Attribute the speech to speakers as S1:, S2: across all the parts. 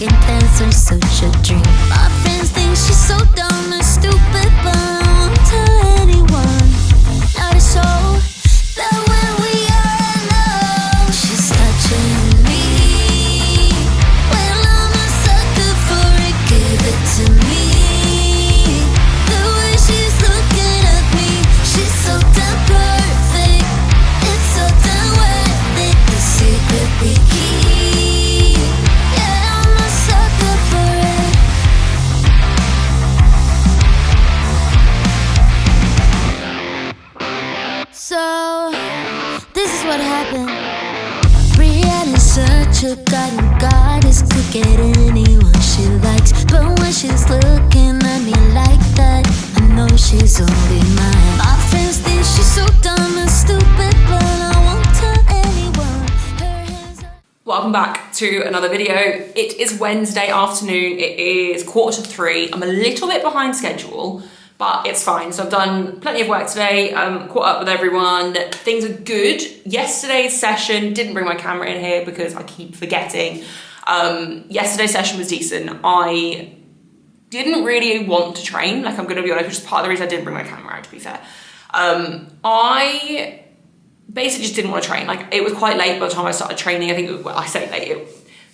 S1: making plans are such a dream. My friends think she's so dumb and stupid, but I won't tell anyone. Not a soul that when we are alone, she's touching me. Well, I'm a sucker for it, give it to me. The way she's looking at me, she's so damn perfect. It's so damn worth it, the secret we keep. Yeah, I'm a sucker for it. So, this is what happened. Brianna's such a guiding goddess, could get anyone she likes. But when she's looking at me like that, I know she's only mine. My friends think she's so dumb and stupid, but I won't tell anyone. Her hands are...
S2: Welcome back to another video. It is Wednesday afternoon. It is 2:45. I'm a little bit behind schedule, but it's fine. So I've done plenty of work today, caught up with everyone. Things are good. Yesterday's session, didn't bring my camera in here because I keep forgetting. Yesterday's session was decent. I didn't really want to train, like I'm gonna be honest, which is part of the reason I didn't bring my camera out, to be fair. I basically just didn't want to train. Like, it was quite late by the time I started training. I think, well, I say late,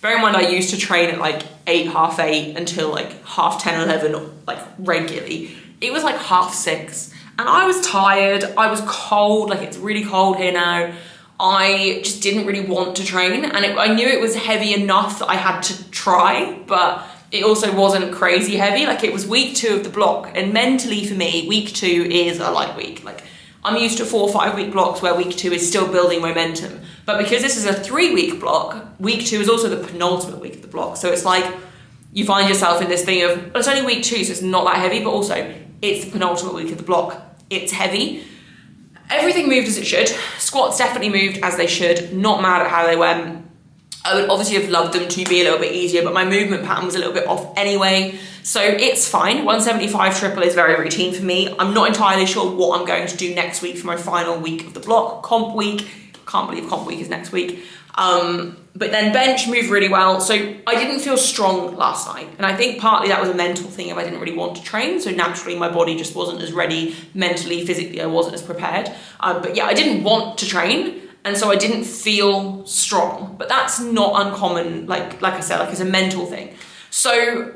S2: bear in mind I used to train at like 8, half 8 until like half 10, 11, like regularly. It was like half 6 and I was tired, I was cold, like it's really cold here now. I just didn't really want to train, and I knew it was heavy enough that I had to try, but it also wasn't crazy heavy. Like, it was week 2 of the block, and mentally for me, week 2 is a light week. Like, I'm used to 4 or 5 week blocks where week 2 is still building momentum. But because this is a 3-week block, week 2 is also the penultimate week of the block. So it's like, you find yourself in this thing of, well, it's only week 2, so it's not that heavy, but also it's the penultimate week of the block. It's heavy. Everything moved as it should. Squats definitely moved as they should. Not mad at how they went. I would obviously have loved them to be a little bit easier, but my movement pattern was a little bit off anyway. So it's fine. 175 triple is very routine for me. I'm not entirely sure what I'm going to do next week for my final week of the block. Comp week. Can't believe comp week is next week. But then bench moved really well. So I didn't feel strong last night. And I think partly that was a mental thing if I didn't really want to train. So naturally my body just wasn't as ready mentally, physically, I wasn't as prepared. But yeah, I didn't want to train. And so I didn't feel strong. But that's not uncommon, like I said, like it's a mental thing. So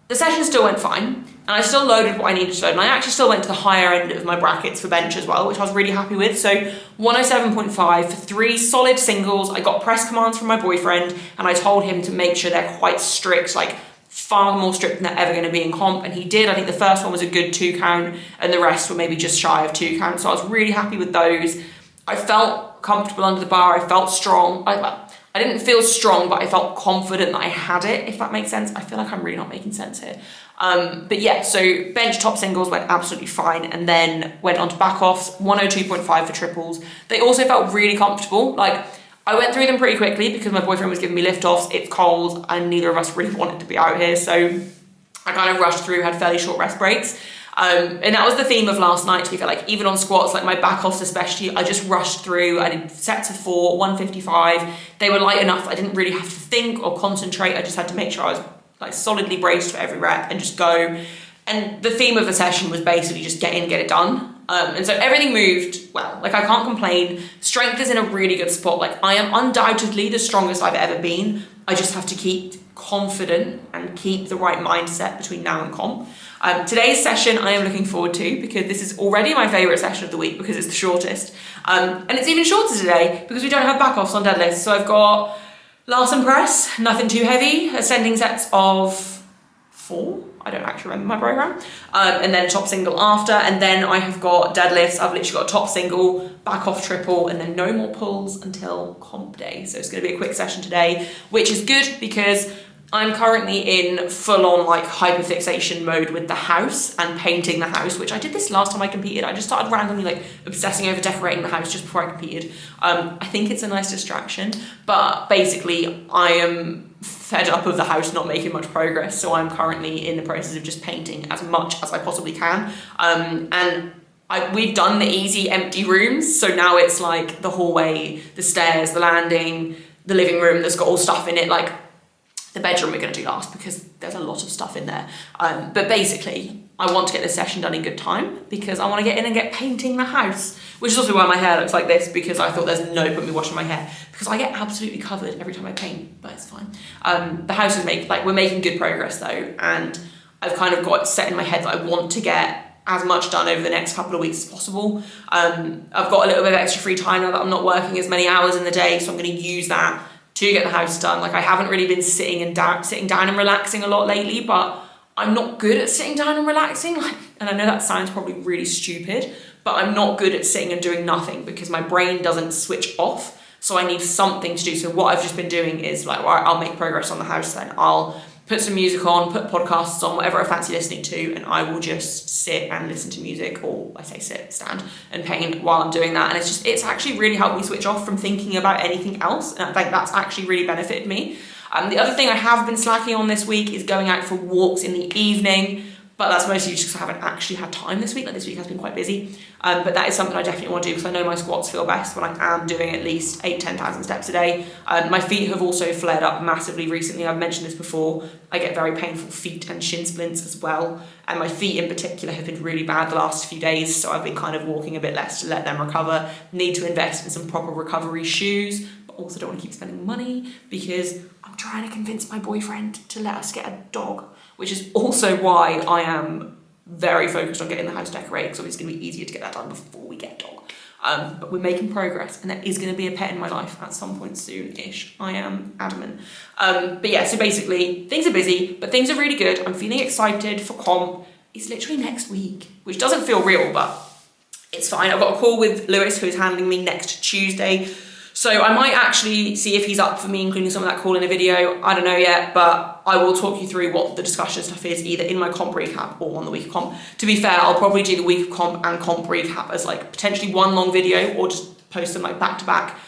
S2: the session still went fine. And I still loaded what I needed to load. And I actually still went to the higher end of my brackets for bench as well, which I was really happy with. So 107.5 for 3 solid singles. I got press commands from my boyfriend, and I told him to make sure they're quite strict, like far more strict than they're ever going to be in comp. And he did. I think the first one was a good 2 count, and the rest were maybe just shy of 2 count. So I was really happy with those. I felt comfortable under the bar. I felt strong. I didn't feel strong, but I felt confident that I had it, if that makes sense. I feel like I'm really not making sense here. But yeah, so bench top singles went absolutely fine, and then went on to back offs, 102.5 for triples. They also felt really comfortable. Like, I went through them pretty quickly because my boyfriend was giving me lift offs. It's cold and neither of us really wanted to be out here. So I kind of rushed through, had fairly short rest breaks. And that was the theme of last night, to be fair. Like, even on squats, like my back offs especially, I just rushed through. I did sets of 4, 155. They were light enough I didn't really have to think or concentrate. I just had to make sure I was like solidly braced for every rep and just go. And the theme of the session was basically just get in, get it done. And so everything moved well. Like, I can't complain. Strength is in a really good spot. Like, I am undoubtedly the strongest I've ever been. I just have to keep confident and keep the right mindset between now and comp. Today's session I am looking forward to because this is already my favourite session of the week because it's the shortest. And it's even shorter today because we don't have back offs on deadlifts. So I've got Lars and press, nothing too heavy, ascending sets of 4. I don't actually remember my program. And then top single after. And then I have got deadlifts. I've literally got a top single, back off triple, and then no more pulls until comp day. So it's going to be a quick session today, which is good because I'm currently in full-on like hyperfixation mode with the house and painting the house, which I did this last time I competed. I just started randomly like obsessing over decorating the house just before I competed. I think it's a nice distraction, but basically I am fed up of the house not making much progress. So I'm currently in the process of just painting as much as I possibly can. We've done the easy empty rooms. So now it's like the hallway, the stairs, the landing, the living room that's got all stuff in it. Like, The bedroom we're going to do last because there's a lot of stuff in there. But basically, I want to get this session done in good time because I want to get in and get painting the house, which is also why my hair looks like this, because I thought there's no point in me washing my hair because I get absolutely covered every time I paint, but it's fine. The house is we're making good progress though, and I've kind of got set in my head that I want to get as much done over the next couple of weeks as possible. I've got a little bit of extra free time now that I'm not working as many hours in the day, so I'm going to use that to get the house done. Like, I haven't really been sitting down and relaxing a lot lately, but I'm not good at sitting down and relaxing. And I know that sounds probably really stupid, but I'm not good at sitting and doing nothing because my brain doesn't switch off. So I need something to do. So what I've just been doing is like, well, I'll make progress on the house then. I'll put some music on, put podcasts on, whatever I fancy listening to, and I will just sit and listen to music, or I say sit, stand, and paint while I'm doing that. And it's actually really helped me switch off from thinking about anything else, and I think that's actually really benefited me. The other thing I have been slacking on this week is going out for walks in the evening, but that's mostly just because I haven't actually had time this week. Like, this week has been quite busy, but that is something I definitely want to do because I know my squats feel best when I am doing at least 10,000 steps a day. My feet have also flared up massively recently. I've mentioned this before. I get very painful feet and shin splints as well, and my feet in particular have been really bad the last few days, so I've been kind of walking a bit less to let them recover. Need to invest in some proper recovery shoes, but also don't want to keep spending money because I'm trying to convince my boyfriend to let us get a dog, which is also why I am very focused on getting the house decorated, because obviously it's going to be easier to get that done before we get a dog. But we're making progress, and there is going to be a pet in my life at some point soon-ish. I am adamant. But yeah, so basically, things are busy, but things are really good. I'm feeling excited for comp. It's literally next week, which doesn't feel real, but it's fine. I've got a call with Lewis, who is handling me next Tuesday. So I might actually see if he's up for me including some of that call in a video. I don't know yet, but I will talk you through what the discussion stuff is, either in my comp recap or on the week of comp. To be fair, I'll probably do the week of comp and comp recap as like potentially one long video, or just post them like back to back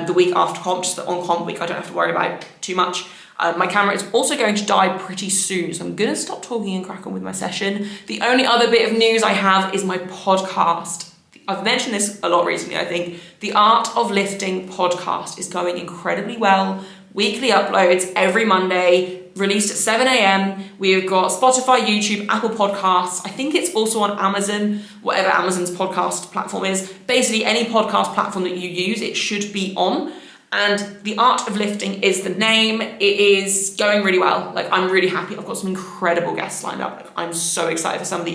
S2: the week after comp, just that on comp week I don't have to worry about too much. My camera is also going to die pretty soon, so I'm gonna stop talking and crack on with my session. The only other bit of news I have is my podcast. I've mentioned this a lot recently, I think. The Art of Lifting podcast is going incredibly well. Weekly uploads every Monday, released at 7 a.m. We've got Spotify, YouTube, Apple Podcasts. I think it's also on Amazon, whatever Amazon's podcast platform is. Basically, any podcast platform that you use, it should be on. And The Art of Lifting is the name. It is going really well. Like, I'm really happy. I've got some incredible guests lined up. Like, I'm so excited for some of the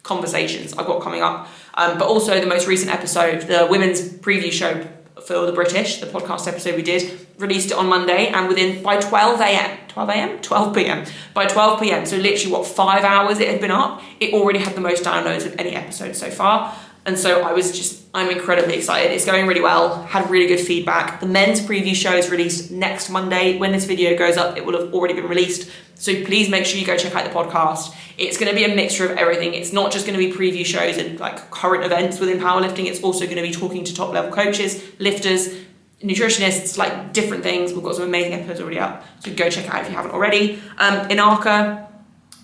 S2: conversations I've got coming up. But also the most recent episode, the women's preview show for the British, the podcast episode we did, released it on Monday, and by 12 p.m, so literally 5 hours it had been up, it already had the most downloads of any episode so far. And so I'm incredibly excited. It's going really well, had really good feedback. The men's preview show is released next Monday. When this video goes up, it will have already been released. So please make sure you go check out the podcast. It's going to be a mixture of everything. It's not just going to be preview shows and like current events within powerlifting. It's also going to be talking to top level coaches, lifters, nutritionists, like different things. We've got some amazing episodes already up, so go check it out if you haven't already. Inaka,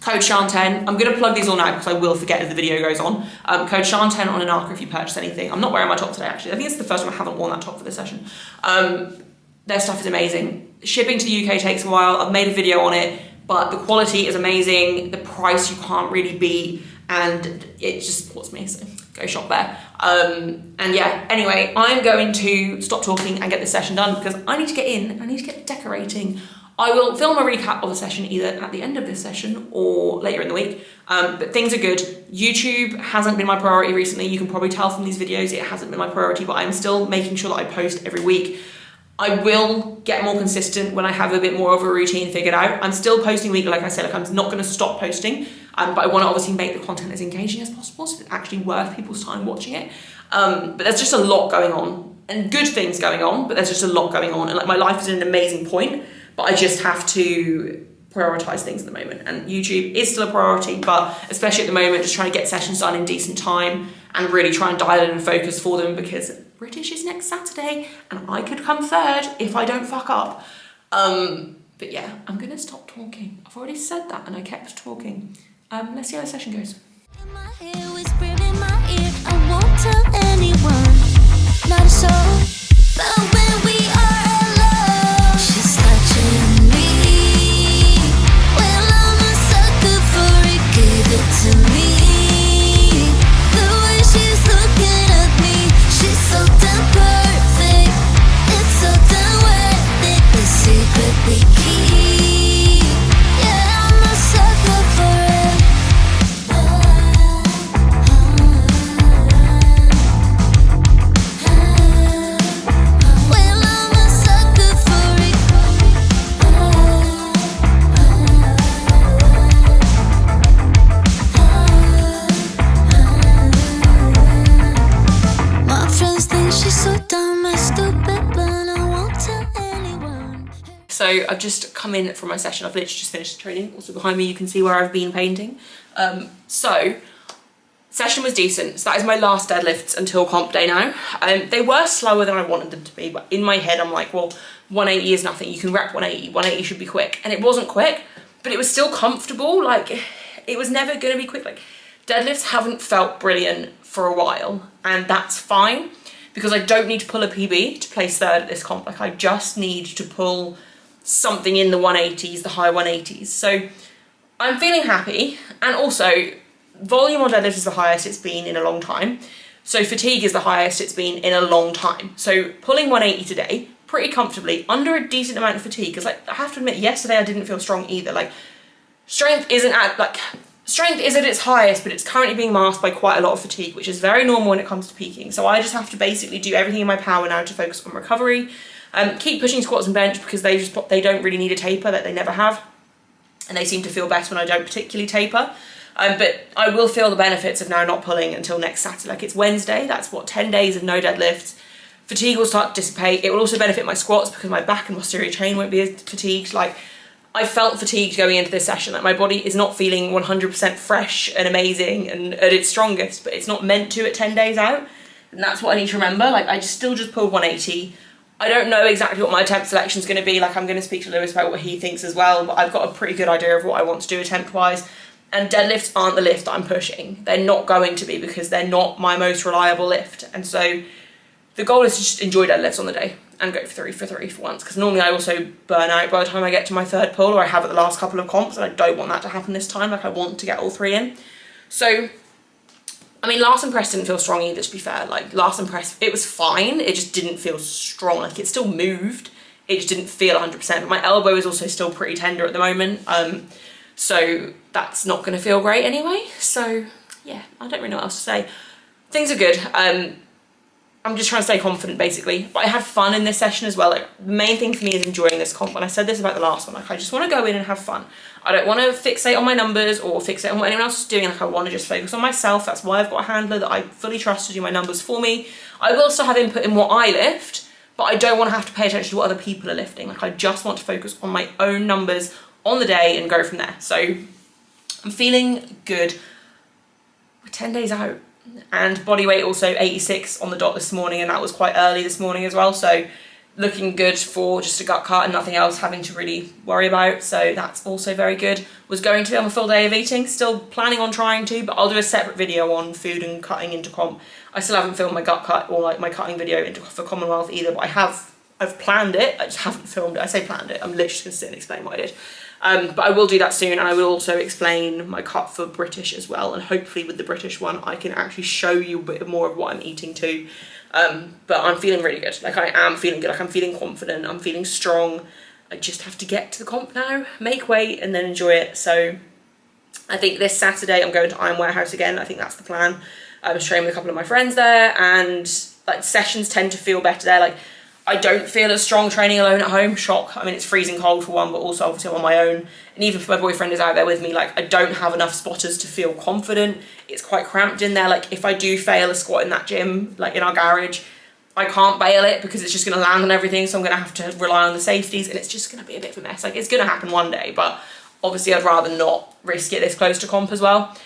S2: code Sian10. I'm going to plug these all now because I will forget as the video goes on. Code Sian10 on Inaka if you purchase anything. I'm not wearing my top today, actually. I think it's the first time I haven't worn that top for this session. Their stuff is amazing. Shipping to the UK takes a while. I've made a video on it, but the quality is amazing. The price you can't really beat, and it just supports me, so go shop there. And yeah, anyway, I'm going to stop talking and get this session done because I need to get in, I need to get decorating. I will film a recap of the session either at the end of this session or later in the week, but things are good. YouTube hasn't been my priority recently. You can probably tell from these videos it hasn't been my priority, but I'm still making sure that I post every week. I will get more consistent when I have a bit more of a routine figured out. I'm still posting weekly, like I said, like I'm not going to stop posting, but I want to obviously make the content as engaging as possible so it's actually worth people's time watching it. But there's just a lot going on, and good things going on, but there's just a lot going on, and like my life is at an amazing point, but I just have to prioritize things at the moment, and YouTube is still a priority, but especially at the moment, just trying to get sessions done in decent time and really try and dial in and focus for them, because British is next Saturday and I could come third if I don't fuck up. But yeah, I'm gonna stop talking. I've already said that and I kept talking. Let's see how the session goes.
S1: My hair whispered in my ear, I won't tell anyone, not a soul. But when we are alone, she's touching me.
S2: So I've just come in from my session. I've literally just finished the training. Also behind me you can see where I've been painting. So session was decent. So that is my last deadlifts until comp day now. They were slower than I wanted them to be, but in my head I'm like, well, 180 is nothing. You can rep 180. 180 should be quick. And it wasn't quick, but it was still comfortable. Like, it was never going to be quick. Like, deadlifts haven't felt brilliant for a while, and that's fine because I don't need to pull a PB to place third at this comp. Like, I just need to pull something in the 180s, the high 180s. So I'm feeling happy. And also, volume on deadlift is the highest it's been in a long time. So fatigue is the highest it's been in a long time. So pulling 180 today, pretty comfortably, under a decent amount of fatigue. Because, like, I have to admit, yesterday I didn't feel strong either. Like, strength is at its highest, but it's currently being masked by quite a lot of fatigue, which is very normal when it comes to peaking. So I just have to basically do everything in my power now to focus on recovery. Keep pushing squats and bench because they don't really need a taper, that they never have. And they seem to feel better when I don't particularly taper. But I will feel the benefits of now not pulling until next Saturday. Like, it's Wednesday, that's what, 10 days of no deadlifts. Fatigue will start to dissipate. It will also benefit my squats because my back and posterior chain won't be as fatigued. Like, I felt fatigued going into this session. Like, my body is not feeling 100% fresh and amazing and at its strongest, but it's not meant to at 10 days out. And that's what I need to remember. Like, I still just pulled 180. I don't know exactly what my attempt selection is going to be. Like, I'm going to speak to Lewis about what he thinks as well, but I've got a pretty good idea of what I want to do attempt-wise. And deadlifts aren't the lift that I'm pushing. They're not going to be because they're not my most reliable lift. And so the goal is to just enjoy deadlifts on the day and go for three for once. Because normally I also burn out by the time I get to my third pull, or I have at the last couple of comps, and I don't want that to happen this time. Like, I want to get all three in. So, I mean, last and press didn't feel strong either, to be fair. Like, last and press, it was fine. It just didn't feel strong. Like, it still moved. It just didn't feel 100%. But my elbow is also still pretty tender at the moment. So that's not going to feel great anyway. So, yeah, I don't really know what else to say. Things are good. I'm just trying to stay confident, basically. But I had fun in this session as well. Like, the main thing for me is enjoying this comp. And I said this about the last one. Like, I just want to go in and have fun. I don't want to fixate on my numbers or fixate on what anyone else is doing. Like, I want to just focus on myself. That's why I've got a handler that I fully trust to do my numbers for me. I will still have input in what I lift, but I don't want to have to pay attention to what other people are lifting. Like, I just want to focus on my own numbers on the day and go from there. So I'm feeling good. We're 10 days out. And body weight also 86 on the dot this morning, and that was quite early this morning as well. So looking good for just a gut cut and nothing else having to really worry about. So that's also very good. Was going to be on a full day of eating, still planning on trying to, but I'll do a separate video on food and cutting into comp. I still haven't filmed my gut cut or like my cutting video for Commonwealth either, but I've planned it. I just haven't filmed it. I say planned it. I'm literally just gonna sit and explain what I did. But I will do that soon, and I will also explain my cut for British as well, and hopefully with the British one I can actually show you a bit more of what I'm eating too. But I'm feeling really good. Like, I am feeling good. Like, I'm feeling confident. I'm feeling strong. I just have to get to the comp now, make weight, and then enjoy it. So I think this Saturday I'm going to Iron Warehouse again. I think that's the plan. I was training with a couple of my friends there, and like, sessions tend to feel better there. Like, I don't feel as strong training alone at home. Shock. I mean, it's freezing cold for one, but also obviously I'm on my own. And even if my boyfriend is out there with me, like, I don't have enough spotters to feel confident. It's quite cramped in there. Like, if I do fail a squat in that gym, like in our garage, I can't bail it because it's just going to land on everything. So I'm going to have to rely on the safeties, and it's just going to be a bit of a mess. Like, it's going to happen one day, but obviously I'd rather not risk it this close to comp as well.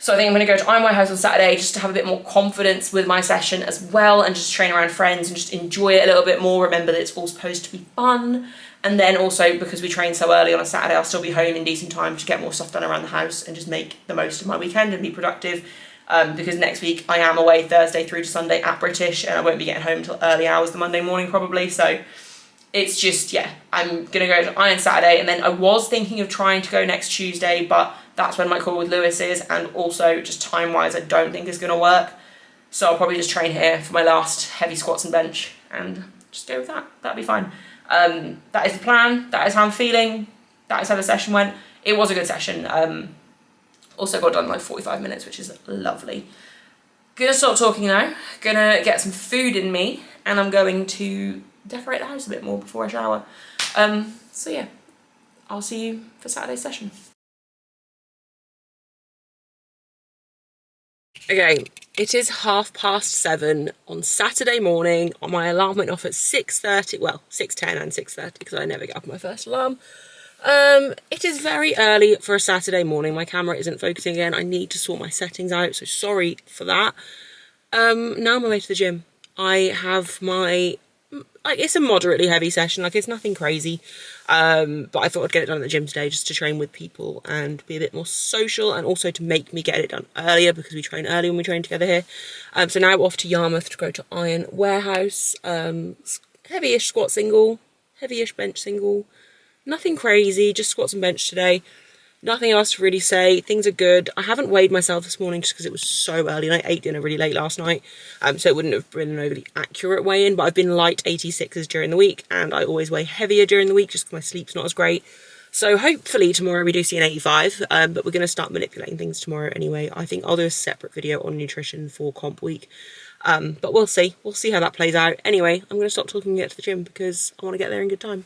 S2: So I think I'm going to go to Iron Warehouse on Saturday just to have a bit more confidence with my session as well, and just train around friends and just enjoy it a little bit more. Remember that it's all supposed to be fun. And then also, because we train so early on a Saturday, I'll still be home in decent time to get more stuff done around the house and just make the most of my weekend and be productive. Because next week I am away Thursday through to Sunday at British, and I won't be getting home till early hours the Monday morning probably. So it's just, yeah, I'm going to go to Iron Saturday, and then I was thinking of trying to go next Tuesday, but that's when my call with Lewis is, and also just time-wise I don't think it's going to work. So I'll probably just train here for my last heavy squats and bench and just go with that. That'll be fine. That is the plan. That is how I'm feeling. That is how the session went. It was a good session. Also got done in like 45 minutes, which is lovely. Gonna stop talking now. Gonna get some food in me, and I'm going to decorate the house a bit more before I shower. So yeah, I'll see you for Saturday's session.
S3: Okay, it is 7:30 on Saturday morning. My alarm went off at 6:30, well, 6:10 and 6:30 because I never get up my first alarm. It is very early for a Saturday morning. My camera isn't focusing again. I need to sort my settings out, so sorry for that. Now I'm on my way to the gym. I have my, like, it's a moderately heavy session, like it's nothing crazy. But I thought I'd get it done at the gym today just to train with people and be a bit more social, and also to make me get it done earlier because we train early when we train together here. So now off to Yarmouth to go to Iron Warehouse. Heavy-ish squat single, heavy-ish bench single. Nothing crazy, just squats and bench today. Nothing else to really say. Things are good. I haven't weighed myself this morning just because it was so early, and I ate dinner really late last night. So it wouldn't have been an overly accurate weigh-in, but I've been light 86s during the week, and I always weigh heavier during the week just because my sleep's not as great. So hopefully tomorrow we do see an 85, but we're going to start manipulating things tomorrow anyway. I think I'll do a separate video on nutrition for comp week. But we'll see. We'll see how that plays out. Anyway, I'm going to stop talking and get to the gym because I want to get there in good time.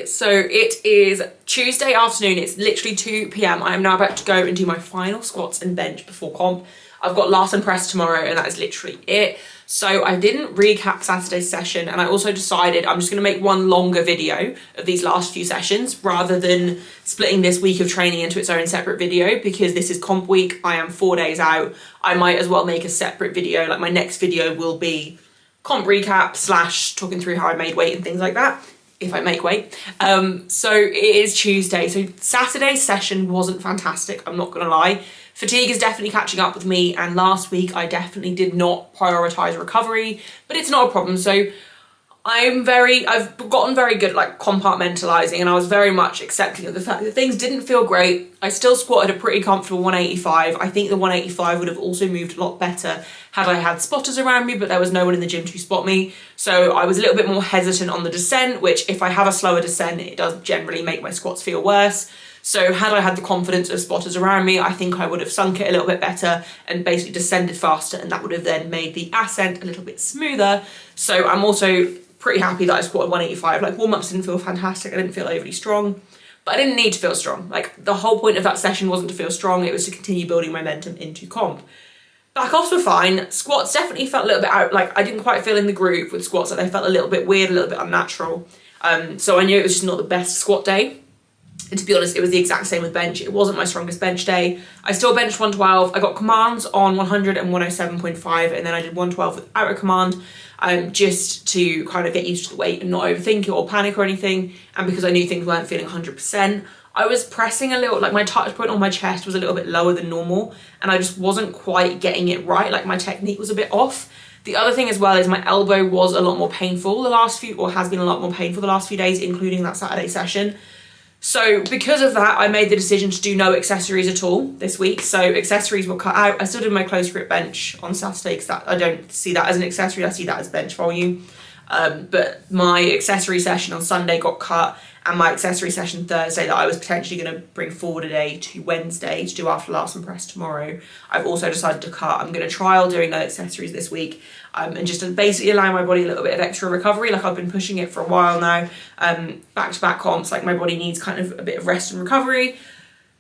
S3: So it is Tuesday afternoon, it's literally 2 p.m. I am now about to go and do my final squats and bench before comp. I've got last and press tomorrow and that is literally it. So I didn't recap Saturday's session, and I also decided I'm just going to make one longer video of these last few sessions rather than splitting this week of training into its own separate video, because this is comp week. I am 4 days out. I might as well make a separate video. Like, my next video will be comp recap / talking through how I made weight and things like that, if I make weight. So it is Tuesday. So Saturday's session wasn't fantastic, I'm not gonna lie. Fatigue is definitely catching up with me, and last week I definitely did not prioritize recovery, but it's not a problem. So I've gotten very good at like compartmentalizing, and I was very much accepting of the fact that things didn't feel great. I still squatted a pretty comfortable 185. I think the 185 would have also moved a lot better had I had spotters around me, but there was no one in the gym to spot me. So I was a little bit more hesitant on the descent, which if I have a slower descent, it does generally make my squats feel worse. So had I had the confidence of spotters around me, I think I would have sunk it a little bit better and basically descended faster, and that would have then made the ascent a little bit smoother. So I'm also pretty happy that I squatted 185. Like, warm-ups didn't feel fantastic, I didn't feel overly strong, but I didn't need to feel strong. Like, the whole point of that session wasn't to feel strong, it was to continue building momentum into comp. Back-offs were fine. Squats definitely felt a little bit out, like I didn't quite feel in the groove with squats, like they felt a little bit weird, a little bit unnatural. So I knew it was just not the best squat day. And to be honest, it was the exact same with bench. It wasn't my strongest bench day. I still benched 112. I got commands on 100 and 107.5, and then I did 112 without a command, just to kind of get used to the weight and not overthink it or panic or anything. And because I knew things weren't feeling 100%, I was pressing a little, like my touch point on my chest was a little bit lower than normal, and I just wasn't quite getting it right. Like, my technique was a bit off. The other thing as well is my elbow was a lot more painful has been a lot more painful the last few days, including that Saturday session. So because of that, I made the decision to do no accessories at all this week. So accessories were cut out. I still did my close grip bench on Saturday because I don't see that as an accessory, I see that as bench volume. But my accessory session on Sunday got cut, and my accessory session Thursday that I was potentially going to bring forward a day to Wednesday to do after Last and Press tomorrow, I've also decided to cut. I'm going to trial doing those accessories this week, and just to basically allow my body a little bit of extra recovery. Like, I've been pushing it for a while now, back-to-back comps, like my body needs kind of a bit of rest and recovery.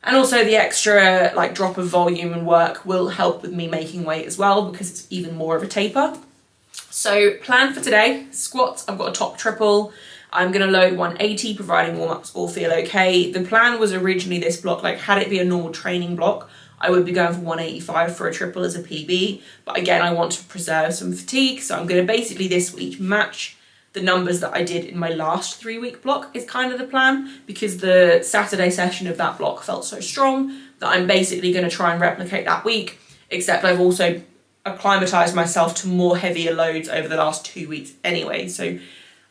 S3: And also the extra like drop of volume and work will help with me making weight as well, because it's even more of a taper. So plan for today, squats, I've got a top triple. I'm going to load 180, providing warm-ups all feel okay. The plan was originally this block, like had it be a normal training block, I would be going for 185 for a triple as a PB. But again, I want to preserve some fatigue. So I'm going to basically this week match the numbers that I did in my last 3-week block is kind of the plan, because the Saturday session of that block felt so strong that I'm basically going to try and replicate that week, except I've also acclimatized myself to more heavier loads over the last 2 weeks anyway. So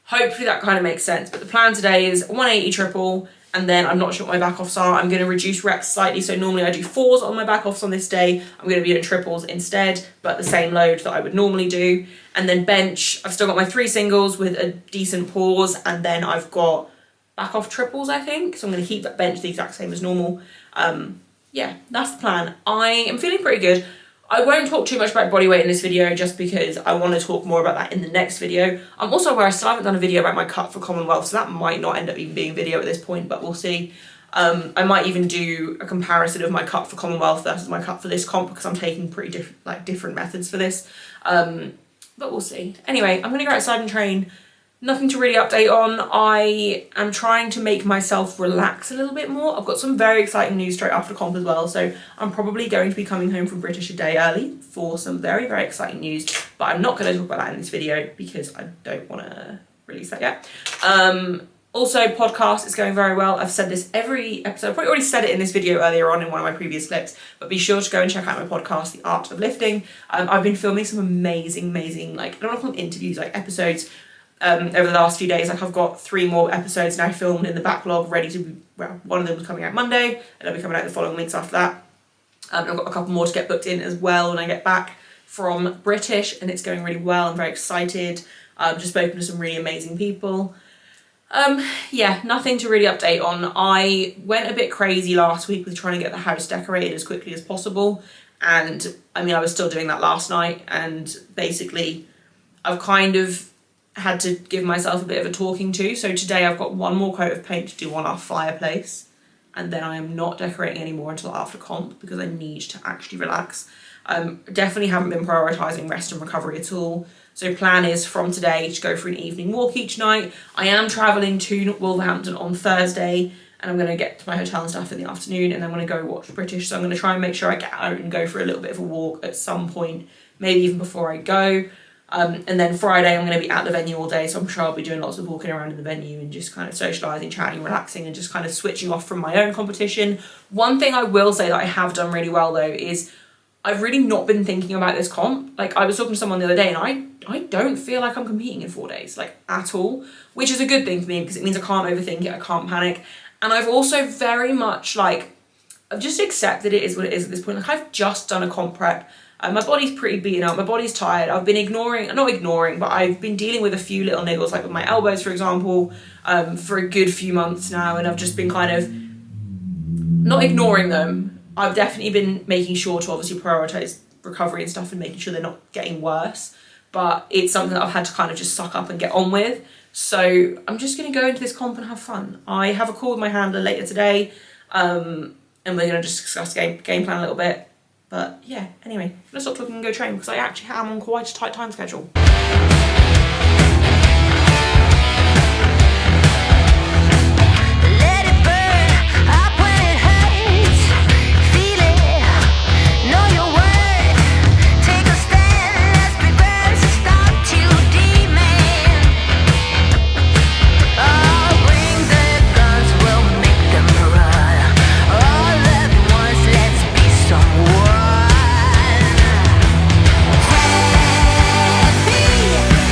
S3: hopefully that kind of makes sense. But the plan today is 180 triple, and then I'm not sure what my back offs are. I'm going to reduce reps slightly. So normally I do 4s on my back offs on this day. I'm going to be doing triples instead, but the same load that I would normally do. And then bench, I've still got my 3 singles with a decent pause, and then I've got back off triples, I think. So I'm going to keep that bench the exact same as normal. Yeah, that's the plan. I am feeling pretty good. I won't talk too much about body weight in this video, just because I want to talk more about that in the next video. I'm also aware I still haven't done a video about my cut for Commonwealth, so that might not end up even being a video at this point, but we'll see. I might even do a comparison of my cut for Commonwealth versus my cut for this comp, because I'm taking pretty different methods for this. But we'll see. Anyway, I'm going to go outside and train. Nothing to really update on. I am trying to make myself relax a little bit more. I've got some very exciting news straight after comp as well, so I'm probably going to be coming home from British a day early for some very, very exciting news, but I'm not going to talk about that in this video because I don't want to release that yet. Also, podcast is going very well. I've said this every episode. I've probably already said it in this video earlier on in one of my previous clips, but be sure to go and check out my podcast, The Art of Lifting. I've been filming some amazing, like, I don't want to call them interviews, like episodes, over the last few days. Like, I've got 3 more episodes now filmed in the backlog, ready to be, well, one of them was coming out Monday, and they'll be coming out the following weeks after that. I've got a couple more to get booked in as well when I get back from British, and it's going really well. I'm very excited. I've just spoken to some really amazing people. Yeah, nothing to really update on. I went a bit crazy last week with trying to get the house decorated as quickly as possible, and I mean, I was still doing that last night, and basically I've kind of had to give myself a bit of a talking to. So today I've got 1 more coat of paint to do on our fireplace, and then I am not decorating anymore until after comp, because I need to actually relax. Definitely haven't been prioritising rest and recovery at all. So plan is from today to go for an evening walk each night. I am travelling to Wolverhampton on Thursday, and I'm going to get to my hotel and stuff in the afternoon, and then I'm going to go watch British. So I'm going to try and make sure I get out and go for a little bit of a walk at some point, maybe even before I go. And then Friday I'm going to be at the venue all day, so I'm sure I'll be doing lots of walking around in the venue and just kind of socialising, chatting, relaxing, and just kind of switching off from my own competition. One thing I will say that I have done really well though is I've really not been thinking about this comp. Like, I was talking to someone the other day, and I don't feel like I'm competing in 4 days, like, at all, which is a good thing for me, because it means I can't overthink it, I can't panic. And I've also very much, like, I've just accepted it is what it is at this point. Like, I've just done a comp prep. My body's pretty beaten up, my body's tired. I've been not ignoring, but I've been dealing with a few little niggles, like with my elbows, for example, for a good few months now, and I've just been kind of not ignoring them. I've definitely been making sure to obviously prioritise recovery and stuff and making sure they're not getting worse, but it's something that I've had to kind of just suck up and get on with. So I'm just going to go into this comp and have fun. I have a call with my handler later today, and we're going to just discuss game plan a little bit. But yeah, anyway, let's stop talking and go train, because I actually am on quite a tight time schedule.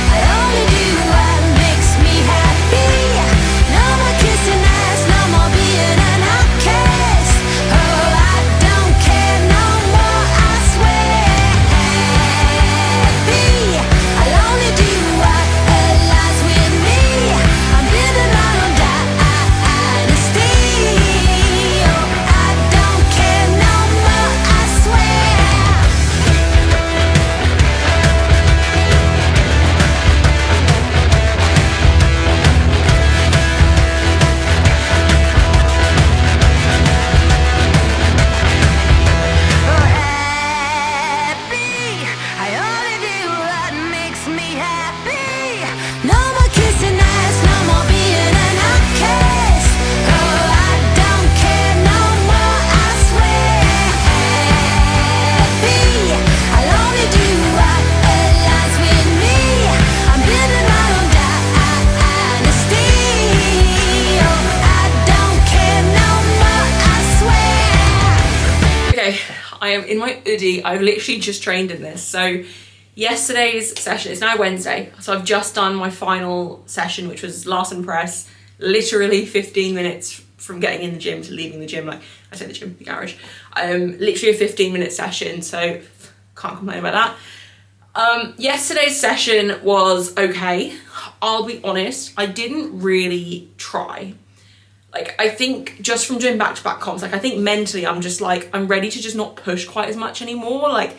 S1: I only
S3: am in my hoodie. I've literally just trained in this. So yesterday's session, it's now Wednesday, so I've just done my final session, which was Larsen press, literally 15 minutes from getting in the gym to leaving the gym. Like, I say the gym, the garage. Literally a 15-minute session, so can't complain about that. Yesterday's session was okay. I'll be honest, I didn't really try. Like, I think just from doing back-to-back comps, like, I think mentally I'm just like, I'm ready to just not push quite as much anymore. Like,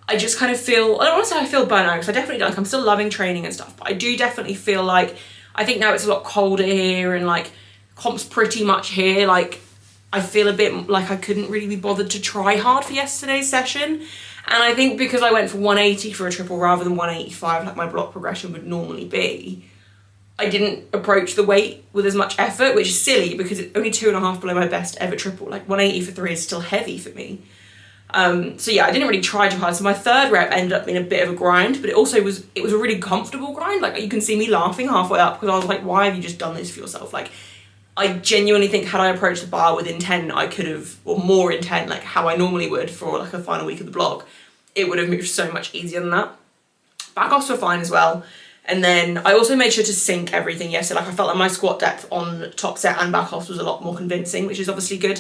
S3: I just kind of feel, I don't want to say I feel burnt out, because I definitely don't. Like, I'm still loving training and stuff, but I do definitely feel like, I think now it's a lot colder here, and like, comp's pretty much here. Like, I feel a bit like I couldn't really be bothered to try hard for yesterday's session. And I think because I went for 180 for a triple rather than 185, like my block progression would normally be, I didn't approach the weight with as much effort, which is silly because it's only 2.5 below my best ever triple. Like, 180 for 3 is still heavy for me. So yeah, I didn't really try too hard. So my third rep ended up being a bit of a grind, but it was a really comfortable grind. Like, you can see me laughing halfway up because I was like, why have you just done this for yourself? Like, I genuinely think had I approached the bar with intent, I could have, or more intent, like how I normally would for like a final week of the blog, it would have moved so much easier than that. Back offs were fine as well. And then I also made sure to sync everything yesterday. Like, I felt like my squat depth on top set and back offs was a lot more convincing, which is obviously good.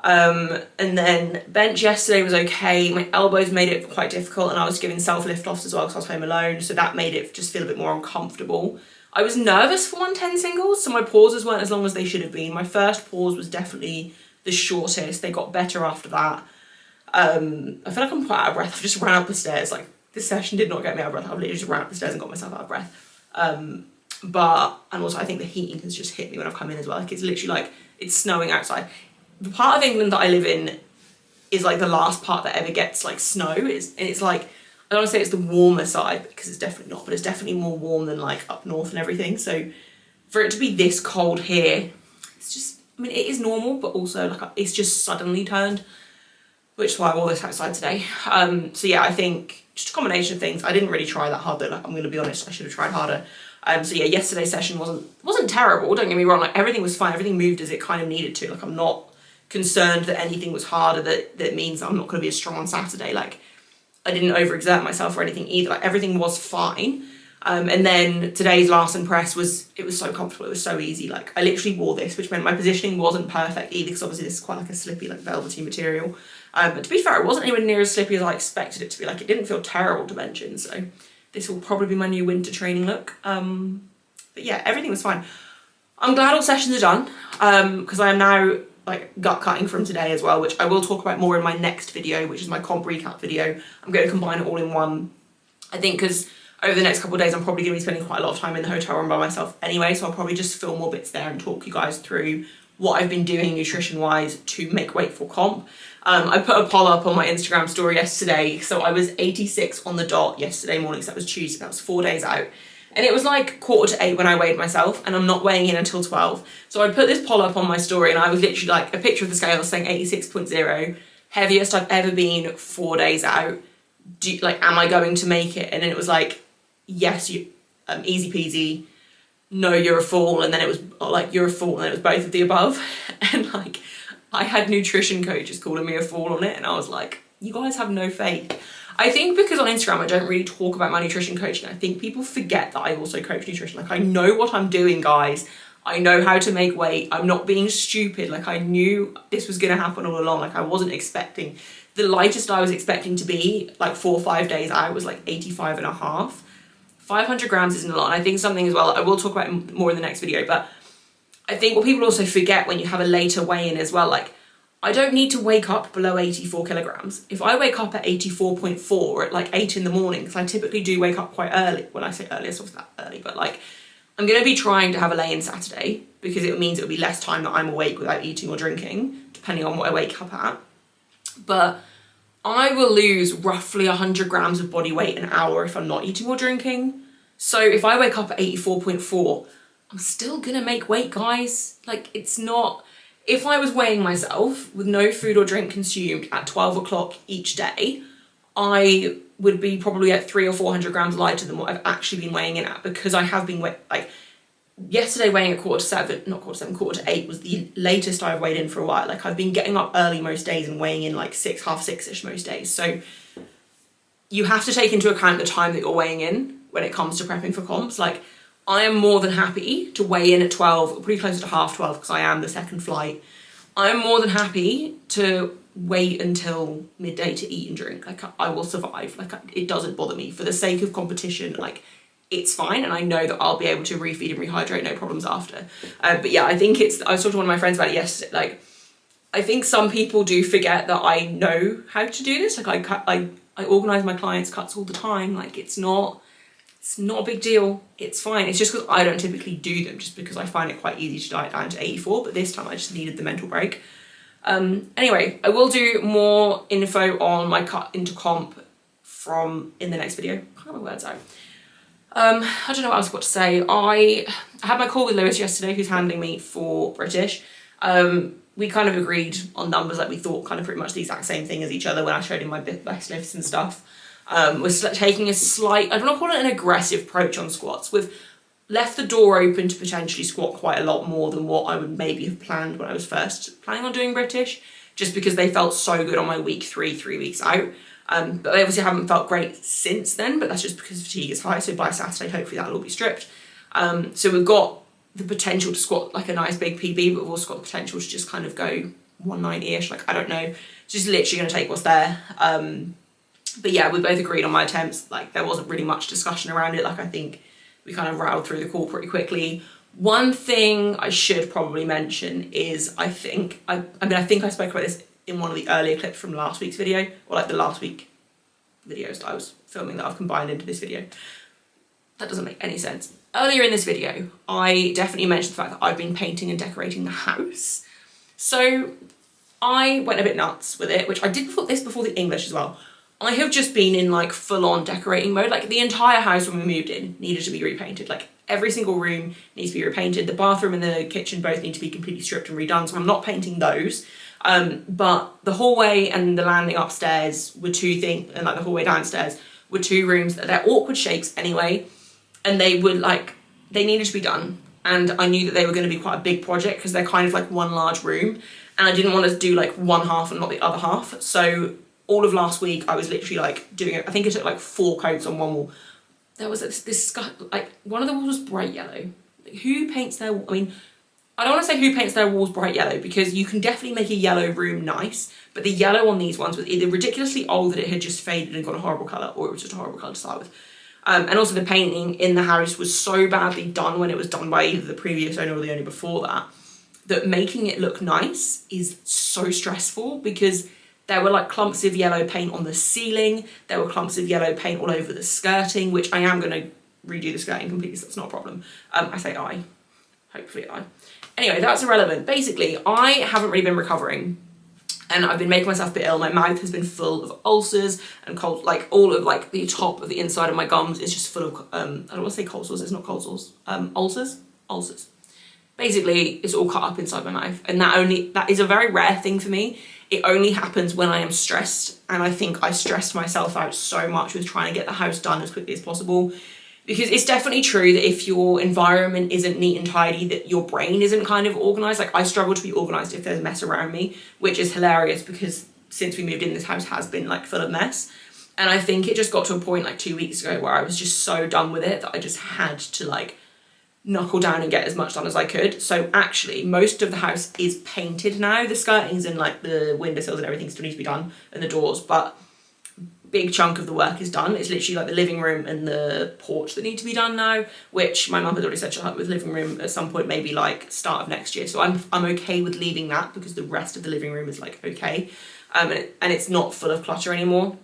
S3: And then bench yesterday was okay. My elbows made it quite difficult, and I was giving self lift offs as well because I was home alone. So that made it just feel a bit more uncomfortable. I was nervous for 110 singles, so my pauses weren't as long as they should have been. My first pause was definitely the shortest. They got better after that. I feel like I'm quite out of breath. I've just ran up the stairs. Like, this session did not get me out of breath. I've literally just ran up the stairs and got myself out of breath. And also I think the heating has just hit me when I've come in as well. Like, it's literally like, it's snowing outside. The part of England that I live in is like the last part that ever gets like snow. It's like, I don't want to say it's the warmer side because it's definitely not, but it's definitely more warm than like up north and everything. So for it to be this cold here, it's just, I mean, it is normal, but also like it's just suddenly turned, which is why I wore this outside today. So yeah, I think just a combination of things. I didn't really try that hard though. Like, I'm going to be honest, I should have tried harder. So yeah, yesterday's session wasn't terrible. Don't get me wrong. Like, everything was fine. Everything moved as it kind of needed to. Like, I'm not concerned that anything was harder that means that I'm not going to be as strong on Saturday. Like, I didn't overexert myself or anything either. Like, everything was fine. And then today's Larsen press was so comfortable. It was so easy. Like, I literally wore this, which meant my positioning wasn't perfect either, because obviously this is quite like a slippy, like velvety material. But to be fair, it wasn't anywhere near as slippy as I expected it to be. Like, it didn't feel terrible to mention. So this will probably be my new winter training look. But yeah, everything was fine. I'm glad all sessions are done, because I am now like gut cutting from today as well, which I will talk about more in my next video, which is my comp recap video. I'm going to combine it all in one, I think, because over the next couple of days I'm probably going to be spending quite a lot of time in the hotel room by myself anyway, so I'll probably just film more bits there and talk you guys through what I've been doing nutrition wise to make weight for comp. I put a poll up on my Instagram story yesterday, so I was 86 on the dot yesterday morning, so that was Tuesday, that was 4 days out. And it was like 7:45 when I weighed myself, and I'm not weighing in until 12. So I put this poll up on my story, and I was literally like, a picture of the scale saying 86.0, heaviest I've ever been 4 days out. Am I going to make it? And then it was like, yes, you, easy peasy, no, you're a fool. And then it was like, you're a fool, and then it was both of the above. And like, I had nutrition coaches calling me a fool on it, and I was like, you guys have no faith. I think because on Instagram I don't really talk about my nutrition coaching. I think people forget that I also coach nutrition. Like, I know what I'm doing, guys. I know how to make weight. I'm not being stupid. Like, I knew this was going to happen all along. Like, I wasn't expecting. The lightest I was expecting to be, like 4 or 5 days out, was like 85.5. 500 grams isn't a lot. And I think something as well, I will talk about it more in the next video, but I think what people also forget when you have a later weigh-in as well, like, I don't need to wake up below 84 kilograms. If I wake up at 84.4 at like 8 in the morning, because I typically do wake up quite early. When I say early, it's not that early, but like, I'm going to be trying to have a lay-in Saturday, because it means it'll be less time that I'm awake without eating or drinking, depending on what I wake up at. But I will lose roughly 100 grams of body weight an hour if I'm not eating or drinking. So if I wake up at 84.4, I'm still going to make weight, guys. Like, it's not... If I was weighing myself with no food or drink consumed at 12 o'clock each day, I would be probably at 300 or 400 grams lighter than what I've actually been weighing in at, because I have been yesterday weighing at 7:45 was the latest I've weighed in for a while. Like I've been getting up early most days and weighing in like 6, half 6ish most days. So you have to take into account the time that you're weighing in when it comes to prepping for comps. Like I am more than happy to weigh in at 12, pretty close to half 12 because I am the second flight. I'm more than happy to wait until midday to eat and drink. Like I will survive. Like it doesn't bother me for the sake of competition. Like it's fine, and I know that I'll be able to refeed and rehydrate no problems after. But yeah, I think I was talking to one of my friends about it yesterday. Like I think some people do forget that I know how to do this. Like I organise my clients' cuts all the time. Like it's not a big deal. It's fine. It's just because I don't typically do them, just because I find it quite easy to diet down to 84. But this time I just needed the mental break. Anyway, I will do more info on my cut into comp in the next video. I can't get my words out. I don't know what I was about to say. I had my call with Lewis yesterday, who's handling me for British. We kind of agreed on numbers, like we thought kind of pretty much the exact same thing as each other when I showed him my best lifts and stuff. Was taking a slight, I don't want to call it an aggressive approach on squats. We've left the door open to potentially squat quite a lot more than what I would maybe have planned when I was first planning on doing British, just because they felt so good on my week 3 weeks out. But they obviously haven't felt great since then, but that's just because fatigue is high. So by Saturday, hopefully that'll all be stripped. So we've got the potential to squat like a nice big PB, but we've also got the potential to just kind of go 190-ish. Like, I don't know. It's just literally going to take what's there. But yeah, we both agreed on my attempts. Like, there wasn't really much discussion around it. Like, I think we kind of rattled through the call pretty quickly. One thing I should probably mention is I think I spoke about this in one of the earlier clips from last week's video, or like the last week videos that I was filming that I've combined into this video. That doesn't make any sense. Earlier in this video, I definitely mentioned the fact that I've been painting and decorating the house. So I went a bit nuts with it, which I did before the English as well. I have just been in like full-on decorating mode. Like the entire house when we moved in needed to be repainted. Like every single room needs to be repainted. The bathroom and the kitchen both need to be completely stripped and redone. So I'm not painting those. But the hallway and the landing upstairs were two things, and like the hallway downstairs were two rooms that they're awkward shapes anyway. And they needed to be done. And I knew that they were going to be quite a big project because they're kind of like one large room. And I didn't want to do like one half and not the other half. So all of last week I was literally like doing it. I think I took like 4 coats on one wall. There was this like one of the walls was bright yellow. Like, who paints their, I mean, I don't want to say who paints their walls bright yellow, because you can definitely make a yellow room nice, but the yellow on these ones was either ridiculously old that it had just faded and got a horrible colour, or it was just a horrible colour to start with. And also the painting in the house was so badly done when it was done by either the previous owner or the owner before that, that making it look nice is so stressful, because there were like clumps of yellow paint on the ceiling, there were clumps of yellow paint all over the skirting, which I am going to redo the skirting completely, so that's not a problem. I say hopefully I. Anyway, that's irrelevant. Basically, I haven't really been recovering, and I've been making myself a bit ill. My mouth has been full of ulcers and cold, like all of like the top of the inside of my gums is just full of, I don't want to say cold sores, it's not cold sores, ulcers. Basically, it's all cut up inside my mouth, and that is a very rare thing for me. It only happens when I am stressed, and I think I stressed myself out so much with trying to get the house done as quickly as possible. Because it's definitely true that if your environment isn't neat and tidy, that your brain isn't kind of organised. Like, I struggle to be organised if there's mess around me, which is hilarious because since we moved in, this house has been like full of mess. And I think it just got to a point like 2 weeks ago where I was just so done with it that I just had to like knuckle down and get as much done as I could. So actually, most of the house is painted now. The skirtings and like the windowsills and everything still need to be done, and the doors, but big chunk of the work is done. It's literally like the living room and the porch that need to be done now, which my mum had already said she'll help with living room at some point, maybe like start of next year. So I'm okay with leaving that because the rest of the living room is like okay, and it's not full of clutter anymore.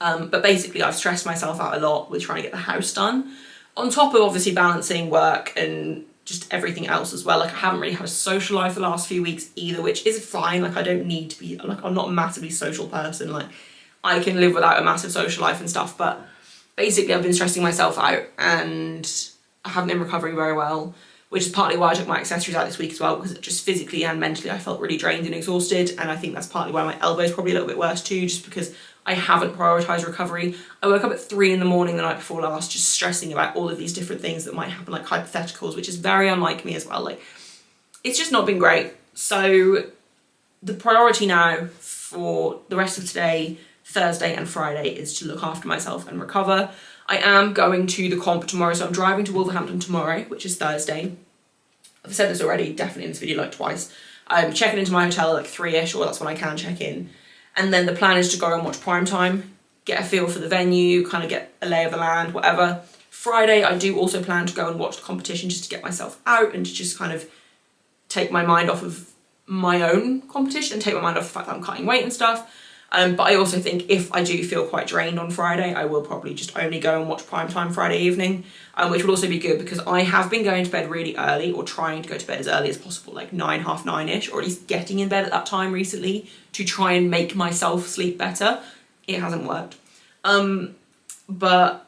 S3: But basically, I've stressed myself out a lot with trying to get the house done, on top of obviously balancing work and just everything else as well. Like, I haven't really had a social life the last few weeks either, which is fine. Like, I don't need to be, like, I'm not a massively social person. Like, I can live without a massive social life and stuff, but basically I've been stressing myself out and I haven't been recovering very well, which is partly why I took my accessories out this week as well, because just physically and mentally I felt really drained and exhausted, and I think that's partly why my elbow is probably a little bit worse too, just because I haven't prioritized recovery. I woke up at 3 in the morning the night before last, just stressing about all of these different things that might happen, like hypotheticals, which is very unlike me as well. Like, it's just not been great. So the priority now for the rest of today, Thursday and Friday, is to look after myself and recover. I am going to the comp tomorrow, so I'm driving to Wolverhampton tomorrow, which is Thursday. I've said this already, definitely in this video, like twice. I'm checking into my hotel at like 3ish, or that's when I can check in. And then the plan is to go and watch prime time, get a feel for the venue, kind of get a lay of the land, whatever. Friday, I do also plan to go and watch the competition just to get myself out and to just kind of take my mind off of my own competition and take my mind off the fact that I'm cutting weight and stuff. But I also think if I do feel quite drained on Friday, I will probably just only go and watch primetime Friday evening, which will also be good because I have been going to bed really early, or trying to go to bed as early as possible, like 9, half 9ish, or at least getting in bed at that time recently to try and make myself sleep better. It hasn't worked. But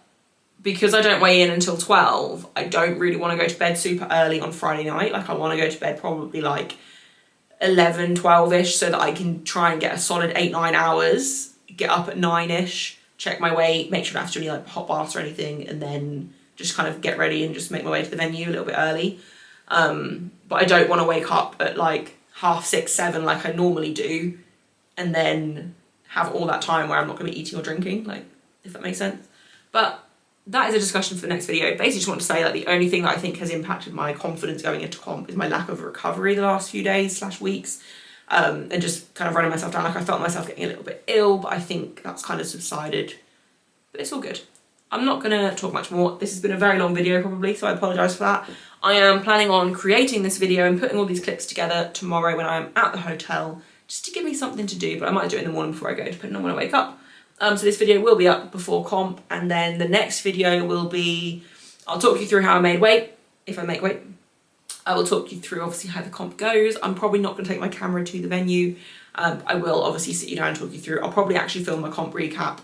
S3: because I don't weigh in until 12, I don't really want to go to bed super early on Friday night. Like, I want to go to bed probably like 11, 12ish, so that I can try and get a solid 8, 9 hours, get up at 9ish, check my weight, make sure I don't have to do any like hot baths or anything, and then just kind of get ready and just make my way to the venue a little bit early. But I don't want to wake up at like 6:30, 7 like I normally do, and then have all that time where I'm not going to be eating or drinking, like, if that makes sense. But that is a discussion for the next video. Basically just want to say that the only thing that I think has impacted my confidence going into comp is my lack of recovery the last few days / weeks, and just kind of running myself down. Like, I felt myself getting a little bit ill, but I think that's kind of subsided, but it's all good. I'm not gonna talk much more. This has been a very long video probably, so I apologise for that. I am planning on creating this video and putting all these clips together tomorrow when I'm at the hotel, just to give me something to do, but I might do it in the morning before I go, depending on when I wake up. So this video will be up before comp, and then the next video will be, I'll talk you through how I made weight, if I make weight. I will talk you through obviously how the comp goes. I'm probably not going to take my camera to the venue. I will obviously sit you down and talk you through. I'll probably actually film my comp recap,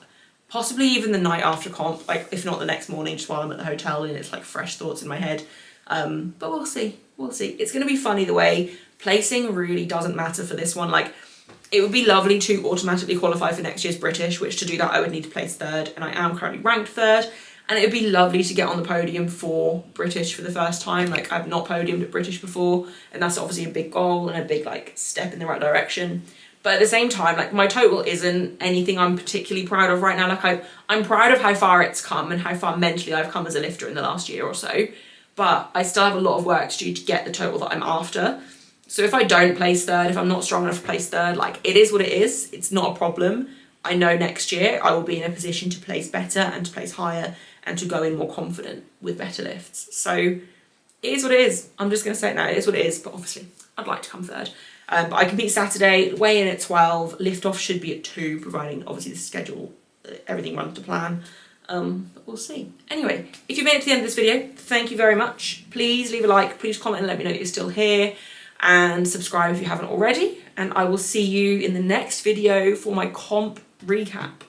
S3: possibly even the night after comp, like if not the next morning, just while I'm at the hotel and it's like fresh thoughts in my head. But we'll see, It's going to be fun either way. Placing really doesn't matter for this one. Like, it would be lovely to automatically qualify for next year's British, which to do that I would need to place 3rd, and I am currently ranked 3rd. And it would be lovely to get on the podium for British for the first time. Like, I've not podiumed at British before, and that's obviously a big goal and a big like step in the right direction. But at the same time, like, my total isn't anything I'm particularly proud of right now. Like, I'm proud of how far it's come and how far mentally I've come as a lifter in the last year or so. But I still have a lot of work to do to get the total that I'm after. So if I don't place 3rd, if I'm not strong enough to place 3rd, like, it is what it is. It's not a problem. I know next year I will be in a position to place better and to place higher and to go in more confident with better lifts. So it is what it is. I'm just going to say it now. It is what it is. But obviously, I'd like to come 3rd. But I compete Saturday, weigh in at 12, lift off should be at 2, providing obviously the schedule, everything runs to plan. But we'll see. Anyway, if you made it to the end of this video, thank you very much. Please leave a like, please comment and let me know that you're still here, and subscribe if you haven't already. And I will see you in the next video for my comp recap.